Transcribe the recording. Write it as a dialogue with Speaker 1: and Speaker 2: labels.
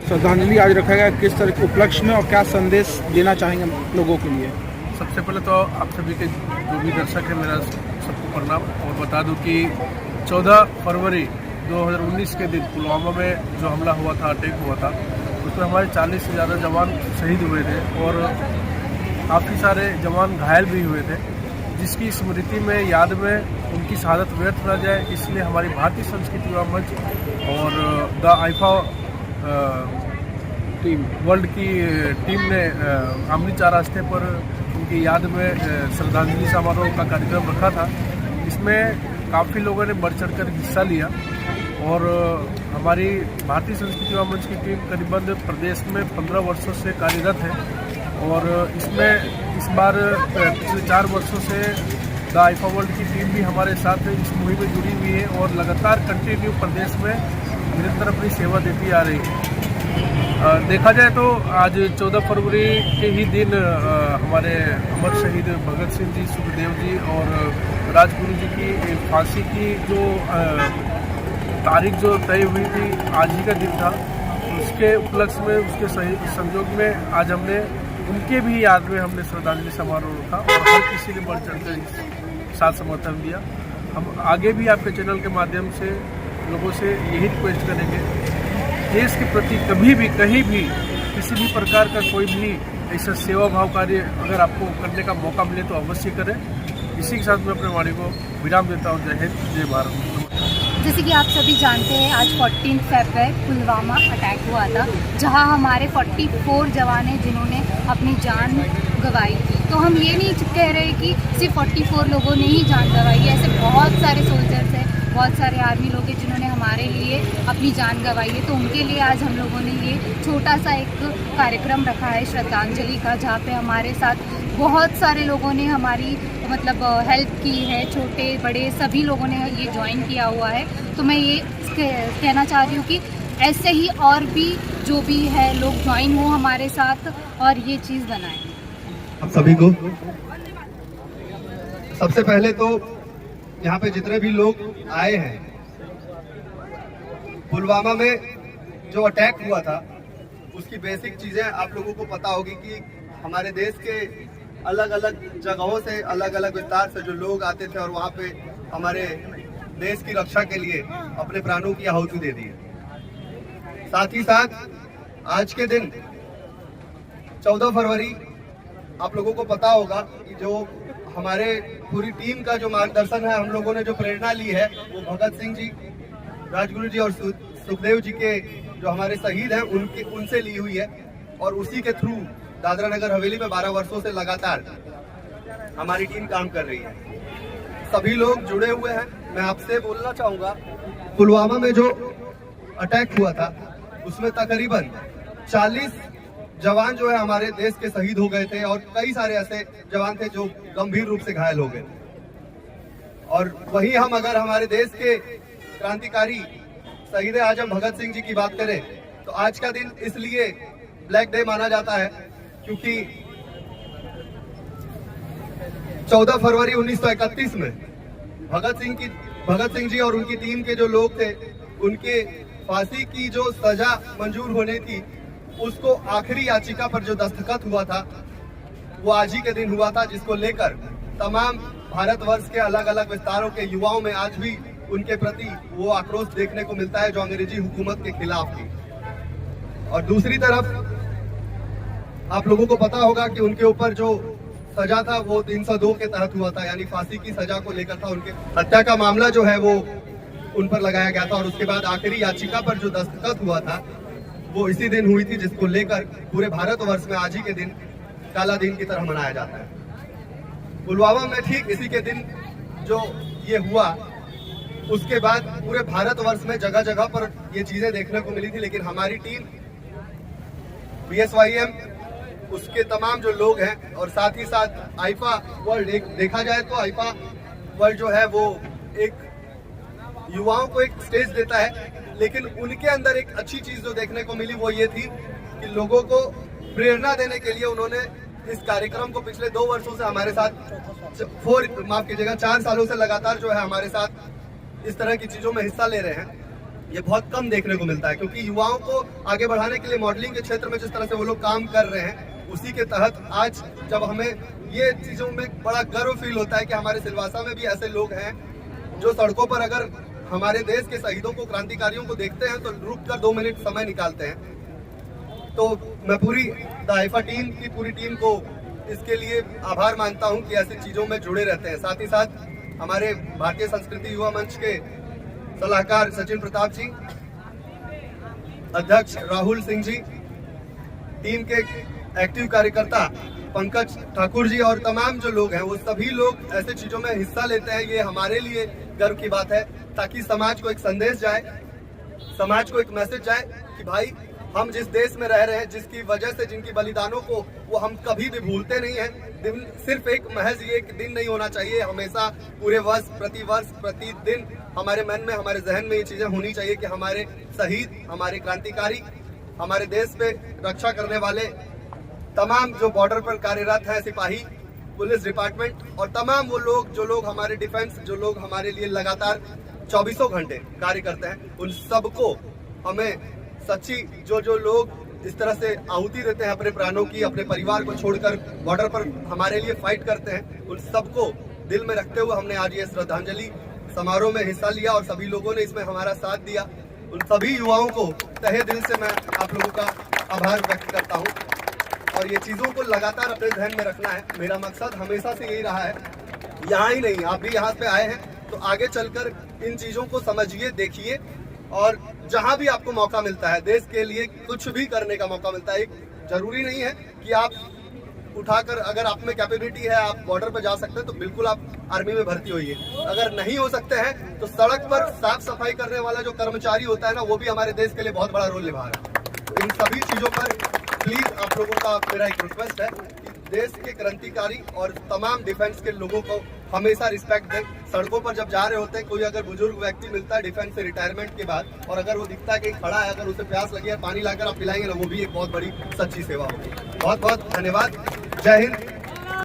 Speaker 1: श्रद्धांजलि आज रखा गया, किस तरह के उपलक्ष्य में और क्या संदेश देना चाहेंगे लोगों के लिए?
Speaker 2: सबसे पहले तो आप सभी के जो भी दर्शक है मेरा सबको प्रणाम, और बता दूं कि 14 फरवरी 2019 के दिन पुलवामा में जो हमला हुआ था, अटैक हुआ था, उसमें हमारे 40 से ज़्यादा जवान शहीद हुए थे और काफ़ी सारे जवान घायल भी हुए थे, जिसकी स्मृति में, याद में उनकी शहादत व्यर्थ न जाए, इसलिए हमारी भारतीय संस्कृति युवा मंच और द आईफा टीम वर्ल्ड की टीम ने आमनी चार रास्ते पर उनकी याद में श्रद्धांजलि समारोह का कार्यक्रम रखा था। इसमें काफ़ी लोगों ने बढ़ चढ़ कर हिस्सा लिया और हमारी भारतीय संस्कृति युवा मंच की टीम करीबन प्रदेश में 15 वर्षों से कार्यरत है और इसमें इस बार पिछले 4 वर्षों से द आईफा वर्ल्ड की टीम भी हमारे साथ इस मुहिम में जुड़ी हुई है और लगातार कंटिन्यू प्रदेश में निरंतर अपनी सेवा देती आ रही है। देखा जाए तो आज 14 फरवरी के ही दिन हमारे अमर शहीद भगत सिंह जी, सुखदेव जी और राजगुरु जी की फांसी की जो तारीख जो तय हुई थी, आज ही का दिन था। उसके उपलक्ष्य में, उसके सही संयोग में आज हमने उनके भी याद में हमने श्रद्धांजलि समारोह रखा और हर किसी ने बढ़ चढ़ कर साथ समर्थन दिया। हम आगे भी आपके चैनल के माध्यम से लोगों से यही रिक्वेस्ट करेंगे, देश के प्रति कभी भी, कहीं भी, किसी भी प्रकार का कोई भी ऐसा सेवा भाव कार्य अगर आपको करने का मौका मिले तो अवश्य करें। इसी के साथ मैं अपने वाणी को विराम देता हूँ। जय हिंद, जय भारत।
Speaker 3: जैसे कि आप सभी जानते हैं, आज 14 फरवरी पुलवामा अटैक हुआ था, जहां हमारे 44 जवान हैं जिन्होंने अपनी जान गंवाई थी। तो हम ये नहीं कह रहे कि सिर्फ 44 लोगों ने ही जान गंवाई है, ऐसे बहुत सारे सोल्जर्स हैं, बहुत सारे आर्मी लोग हैं जिन्होंने हमारे लिए अपनी जान गंवाई है। तो उनके लिए आज हम लोगों ने ये छोटा सा एक कार्यक्रम रखा है श्रद्धांजलि का, जहाँ पे हमारे साथ बहुत सारे लोगों ने हमारी मतलब हेल्प की है, छोटे बड़े सभी लोगों ने ये ज्वाइन किया हुआ है। तो मैं ये कहना चाह रही हूँ कि ऐसे ही और भी जो भी है लोग ज्वाइन हो हमारे साथ और ये चीज़ बनाएं।
Speaker 4: आप सभी को सबसे पहले तो यहाँ पे जितने भी लोग आए हैं, पुलवामा में जो अटैक हुआ था उसकी बेसिक चीजें आप लोगों को पता होगी कि हमारे देश के अलग अलग जगहों से, अलग अलग विस्तार से जो लोग आते थे और वहाँ पे हमारे देश की रक्षा के लिए अपने प्राणों की आहुति दे दी है। साथ ही साथ आज के दिन 14 फरवरी आप लोगों को पता होगा कि जो हमारे पूरी टीम का जो मार्गदर्शन है, हम लोगों ने जो प्रेरणा ली है, वो भगत सिंह जी, राजगुरु जी और सुखदेव जी के जो हमारे शहीद हैं उनसे ली हुई है और उसी के थ्रू दादरा नगर हवेली में 12 वर्षों से लगातार हमारी टीम काम कर रही है। सभी लोग जुड़े हुए हैं। मैं आपसे बोलना चाहूंगा, पुलवामा में जो अटैक हुआ था उसमें तकरीबन 40 जवान जो है हमारे देश के शहीद हो गए थे और कई सारे ऐसे जवान थे जो गंभीर रूप से घायल हो गए। और वहीं हम अगर हमारे देश के क्रांतिकारी शहीद आजम भगत सिंह जी की बात करें तो आज का दिन इसलिए ब्लैक डे माना जाता है क्योंकि 14 फरवरी 1931 में भगत सिंह जी और उनकी टीम के जो लोग थे, उनके फांसी की जो सजा मंजूर होनी थी, उसको आखिरी याचिका पर जो दस्तखत हुआ था वो आज ही के दिन हुआ था, जिसको लेकर तमाम भारतवर्ष के अलग अलग विस्तारों के युवाओं में आज भी उनके प्रति वो आक्रोश देखने को मिलता है जो अंग्रेजी हुकूमत के खिलाफ थी। और दूसरी तरफ आप लोगों को पता होगा कि उनके ऊपर जो सजा था वो 302 के तहत हुआ था, यानी फांसी की सजा को लेकर था। उनके हत्या का मामला जो है वो उन पर लगाया गया था और उसके बाद आखिरी याचिका पर जो दस्तखत हुआ था वो इसी दिन हुई थी, जिसको लेकर पूरे भारतवर्ष में आज ही के दिन काला दिन की तरह मनाया जाता है। पुलवामा में ठीक इसी के दिन जो ये हुआ, उसके बाद पूरे भारतवर्ष में जगह जगह पर ये चीजें देखने को मिली थी, लेकिन हमारी टीम BSYM, उसके तमाम जो लोग हैं और साथ ही साथ आईफा वर्ल्ड, एक देखा जाए तो आईफा वर्ल्ड जो है वो एक युवाओं को एक स्टेज देता है, लेकिन उनके अंदर एक अच्छी चीज जो देखने को मिली वो ये थी कि लोगों को प्रेरणा देने के लिए उन्होंने इस कार्यक्रम को पिछले 2 वर्षों से हमारे साथ 4 सालों से लगातार जो है हमारे साथ इस तरह की चीजों में हिस्सा ले रहे हैं। ये बहुत कम देखने को मिलता है, क्योंकि युवाओं को आगे बढ़ाने के लिए मॉडलिंग के क्षेत्र में जिस तरह से वो लोग काम कर रहे हैं, उसी के तहत आज जब हमें ये चीज़ों में बड़ा गर्व फील होता है कि हमारे सिलवासा में भी ऐसे लोग हैं जो सड़कों पर अगर हमारे देश के शहीदों को, क्रांतिकारियों को देखते हैं तो रुक कर 2 मिनट समय निकालते हैं। तो मैं पूरी दाइफा टीम की पूरी टीम को इसके लिए आभार मानता हूं कि ऐसी चीज़ों में जुड़े रहते हैं। साथ ही साथ हमारे भारतीय संस्कृति युवा मंच के सलाहकार सचिन प्रताप जी, अध्यक्ष राहुल सिंह जी, टीम के एक्टिव कार्यकर्ता पंकज ठाकुर जी और तमाम जो लोग हैं, वो सभी लोग ऐसे चीज़ों में हिस्सा लेते हैं। ये हमारे लिए गर्व की बात है, ताकि समाज को एक संदेश जाए, समाज को एक मैसेज जाए कि भाई हम जिस देश में रह रहे हैं, जिसकी वजह से जिनकी बलिदानों को वो हम कभी भी भूलते नहीं हैं। दिन सिर्फ एक महज ये एक दिन नहीं होना चाहिए, हमेशा पूरे वर्ष प्रतिदिन हमारे मन में, हमारे जहन में ये चीज़ें होनी चाहिए कि हमारे शहीद, हमारे क्रांतिकारी, हमारे देश पे रक्षा करने वाले तमाम जो बॉर्डर पर कार्यरत हैं, सिपाही, पुलिस डिपार्टमेंट और तमाम वो लोग जो लोग हमारे डिफेंस, जो लोग हमारे लिए लगातार 24 घंटे कार्य करते हैं, उन सबको हमें सच्ची जो लोग इस तरह से आहुति देते हैं अपने प्राणों की, अपने परिवार को छोड़कर बॉर्डर पर हमारे लिए फाइट करते हैं, उन सबको दिल में रखते हुए हमने आज ये श्रद्धांजलि समारोह में हिस्सा लिया और सभी लोगों ने इसमें हमारा साथ दिया। उन सभी युवाओं को तहे दिल से मैं आप लोगों का आभार व्यक्त करता हूँ और ये चीज़ों को लगातार अपने ध्यान में रखना है। मेरा मकसद हमेशा से यही रहा है, यहाँ ही नहीं, आप भी यहाँ पे आए हैं तो आगे चलकर इन चीज़ों को समझिए, देखिए और जहां भी आपको मौका मिलता है, देश के लिए कुछ भी करने का मौका मिलता है, जरूरी नहीं है कि आप उठाकर, अगर आप में कैपेबिलिटी है, आप बॉर्डर पर जा सकते हैं तो बिल्कुल आप आर्मी में भर्ती होइए। अगर नहीं हो सकते हैं तो सड़क पर साफ सफाई करने वाला जो कर्मचारी होता है ना, वो भी हमारे देश के लिए बहुत बड़ा रोल निभा रहा है। तो इन सभी चीज़ों पर प्लीज आप लोगों का मेरा एक रिक्वेस्ट है कि देश के क्रांतिकारी और तमाम डिफेंस के लोगों को हमेशा रिस्पेक्ट दें। सड़कों पर जब जा रहे होते हैं, कोई अगर बुजुर्ग व्यक्ति मिलता है डिफेंस से रिटायरमेंट के बाद और अगर वो दिखता है कि खड़ा है, अगर उसे प्यास लगी है, पानी लाकर आप पिलाएंगे ना, वो भी एक बहुत बड़ी सच्ची सेवा होगी। बहुत बहुत धन्यवाद। जय हिंद,